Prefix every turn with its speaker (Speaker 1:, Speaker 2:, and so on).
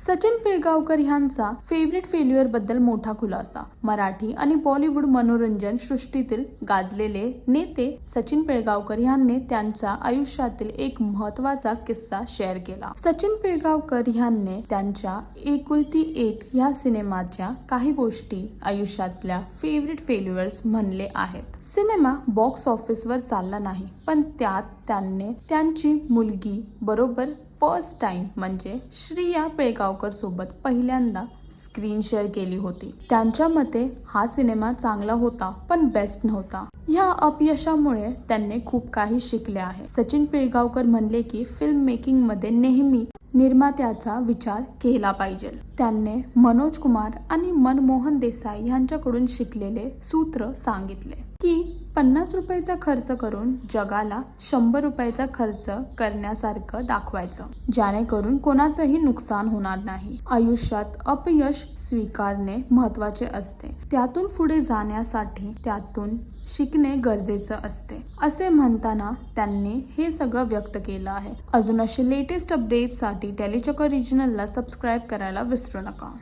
Speaker 1: सचिन पिळगावकर यांचा favourite failure बद्दल मोठा खुलासा. मराठी आणि बॉलिवूड मनोरंजन सृष्टीतील गाजलेले नेते सचिन पिळगावकर यांनी त्यांच्या आयुष्यातील एक महत्त्वाचा किस्सा शेअर केला. सचिन पिळगावकर यांनी त्यांच्या एकुलती एक या सिनेमाच्या काही गोष्टी आयुष्यातल्या फेवरेट फेल्युअर्स म्हणले आहेत. सिनेमा बॉक्स ऑफिसवर चालला नाही, पण त्यात त्यांनी त्यांची मुलगी बरोबर फर्स्ट टाइम म्हणजे श्रिया पिळगावकर सोबत पहिल्यांदा स्क्रीन शेअर केली होती. त्यांच्या मते हा सिनेमा चांगला होता, पण बेस्ट नव्हता. या अपयशामुळे त्यांनी खूप काही शिकले आहे. सचिन पिळगावकर म्हणले की फिल्म मेकिंग मध्ये नेहमी निर्मात्याचा विचार केला पाहिजे. त्यांनी मनोज कुमार आणि मनमोहन देसाई यांच्याकडून शिकलेले सूत्र सांगितले की 50 रुपयाचा खर्च करून जगाला 100 रुपयाचा खर्च करण्यासारखं दाखवायचं, जेणेकरून कोणाचंही नुकसान होणार नाही. आयुष्यात अपयश स्वीकारणे महत्त्वाचे असते. त्यातून पुढे जाण्यासाठी त्यातून शिकणे गरजेचं असते, असे म्हणताना त्यांनी हे सगळं व्यक्त केलं आहे. अजून असे लेटेस्ट अपडेट्ससाठी टेलीचक्र रिजनलला सबस्क्राईब करायला विसरू नका.